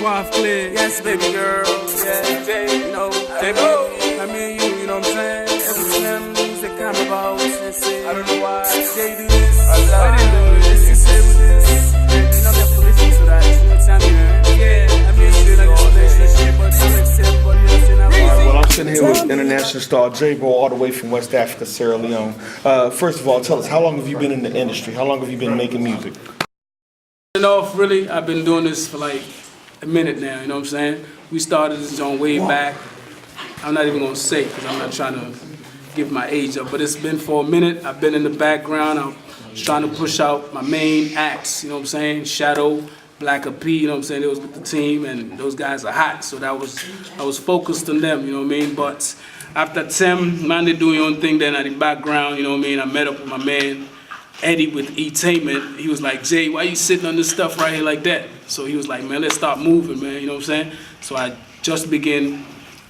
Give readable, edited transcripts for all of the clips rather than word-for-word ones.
Wife clear. Yes, baby girl. Yeah, Jay, you know, Jay, I mean you know what I'm saying? Every time music come about, I don't know why Jay do this. I didn't do this. He said with this. You know, they have to listen to that. You know what I'm saying? Yeah, I mean, you know, this relationship, but I'm accept what you're saying. Well, I'm sitting here with international star J-Bo, all the way from West Africa, Sierra Leone. First of all, tell us, how long have you been in the industry? How long have you been making music? Really, I've been doing this for like a minute now, you know what I'm saying? We started this on way back. I'm not even gonna say, because I'm not trying to give my age up, but it's been for a minute. I've been in the background. I'm trying to push out my main acts, you know what I'm saying? Shadow, Black P, you know what I'm saying? They was with the team, and those guys are hot, so I was focused on them, you know what I mean? But after Tim, man, they doing your own thing then at the background, you know what I mean? I met up with my man Eddie with E-Tainment. He was like, Jay, why you sitting on this stuff right here like that? So he was like, man, let's start moving, man, you know what I'm saying? So I just began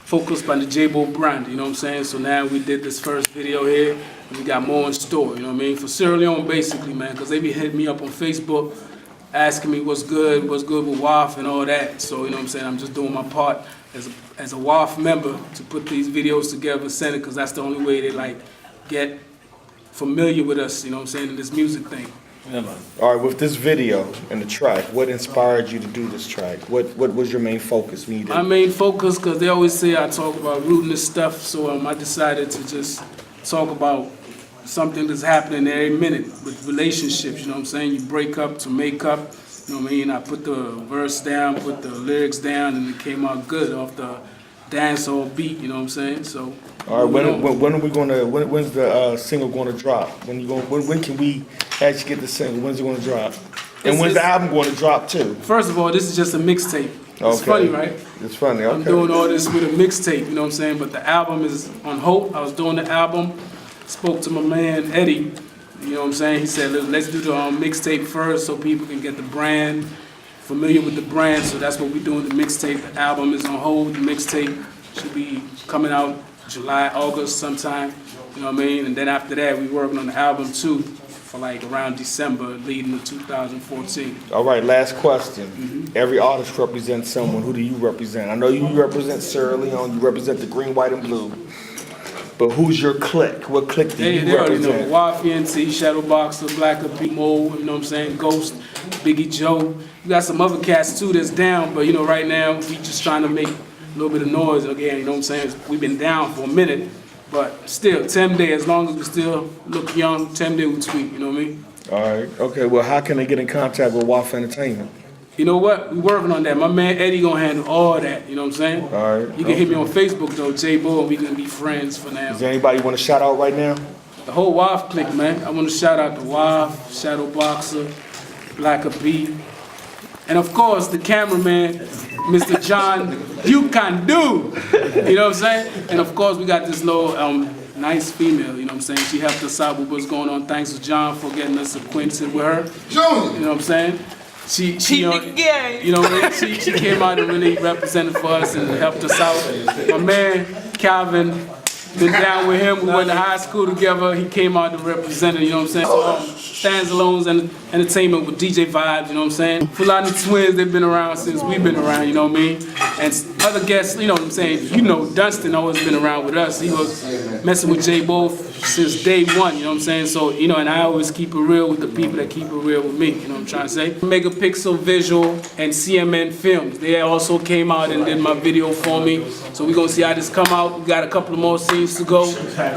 focused on the J-Bo brand, you know what I'm saying? So now we did this first video here, and we got more in store, you know what I mean? For Sierra Leone, basically, man, because they be hitting me up on Facebook, asking me what's good with WAF and all that. So, you know what I'm saying? I'm just doing my part as a WAF member to put these videos together, send it, because that's the only way they, like, get familiar with us, you know what I'm saying, in this music thing. Yeah, man. All right, with this video and the track, what inspired you to do this track? What was your main focus when you did it? My main focus, because they always say I talk about rooting stuff, so I decided to just talk about something that's happening every minute with relationships, you know what I'm saying? You break up to make up, you know what I mean? I put the verse down, put the lyrics down, and it came out good off the dancehall beat, you know what I'm saying? So. All right, when are we gonna? When's the single gonna drop? When can we actually get the single? When's it gonna drop? And when's the album gonna drop too? First of all, this is just a mixtape. It's funny, right? It's funny. Okay. I'm doing all this with a mixtape, you know what I'm saying? But the album is on hold. I was doing the album, spoke to my man Eddie, you know what I'm saying? He said, let's do the mixtape first so people can get the brand, familiar with the brand. So that's what we're doing, the mixtape. The album is on hold. The mixtape should be coming out July, August sometime, you know what I mean? And then after that, we working on the album too for like around December, leading to 2014. All right, last question. Every artist represents someone. Who do you represent? I know you represent Sierra Leone, you represent the green, white, and blue. But who's your clique? What clique do you represent? Already know. WAF, ENT, Shadow Boxer, Black P, Mo, you know what I'm saying? Ghost, Biggie Joe. We got some other cats too that's down, but you know, right now, we just trying to make a little bit of noise again, you know what I'm saying? We've been down for a minute, but still, Temday, as long as we still look young, Temday would tweet, you know what I mean? All right, okay, well, how can they get in contact with WAF Entertainment? You know what? We working on that. My man Eddie gonna handle all that, you know what I'm saying? All right. You can hit me on Facebook though, J-Bo, and we can be friends for now. Is there anybody you want to shout out right now? The whole WAF clique, man. I want to shout out to WAF, Shadow Boxer, Black B, and of course the cameraman, Mr. John, you can do. You know what I'm saying? And of course we got this little nice female, you know what I'm saying? She helped us out with what's going on. Thanks to John for getting us acquainted with her. You know what I'm saying? She you know, she came out and really represented for us and helped us out. My man Calvin, been down with him. We went to high school together. He came out to represent it, you know what I'm saying? Stands Alone's and Entertainment with DJ Vibes, you know what I'm saying? Fulani Twins, they've been around since we've been around, you know what I mean? And other guests, you know what I'm saying? You know, Dunston always been around with us. He was messing with J-Bo since day one, you know what I'm saying? So, you know, and I always keep it real with the people that keep it real with me, you know what I'm trying to say? Megapixel Visual and CMN Films, they also came out and did my video for me. So we're gonna see how this come out. We got a couple of more scenes to go.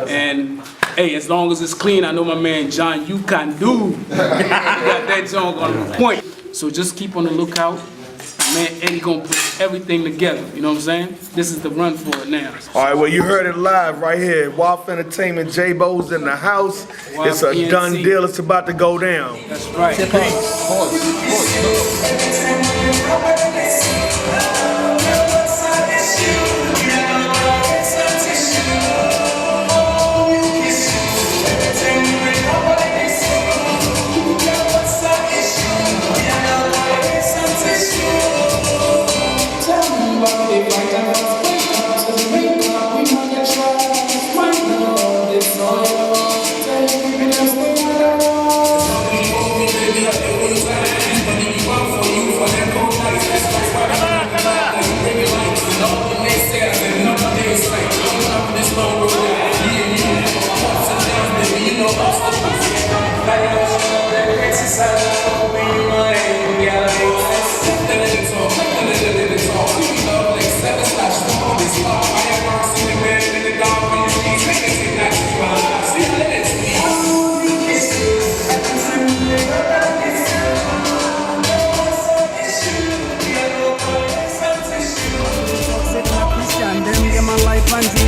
And hey, as long as it's clean, I know my man John, you can do. Got that song on point. So just keep on the lookout. Man, Eddie gonna put everything together, you know what I'm saying? This is the run for it now. All right, well, you heard it live right here. WAF Entertainment, J-Bo's in the house. WAF It's a ENT. done deal. It's about to go down. That's right. Baby, I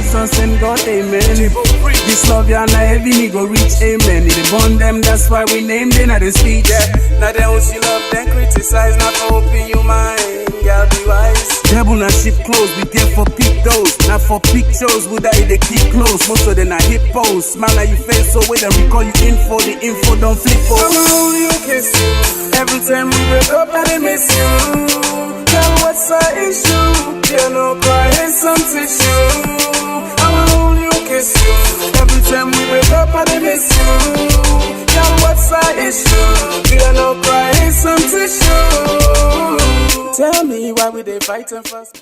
Jesus and God, amen. This love ya na every nigga reach, amen. It bond them, that's why we named it at the speech. Yeah, now they don't see love, then criticize, not for open your mind, girl be wise. Devil na ship close, we there for peep those, not for pictures, would I they keep close. Most of them are hip pose, smile like you face so when we call you info, the info don't flip pose. I'ma hold you, kiss you, every time we wake up I miss you. Girl, what's our issue? You know, crying some tissue. I'ma hold you, kiss you, every time we wake up I miss you. Girl, what's our issue? You know, crying some tissue. Tell me why we they fighting first?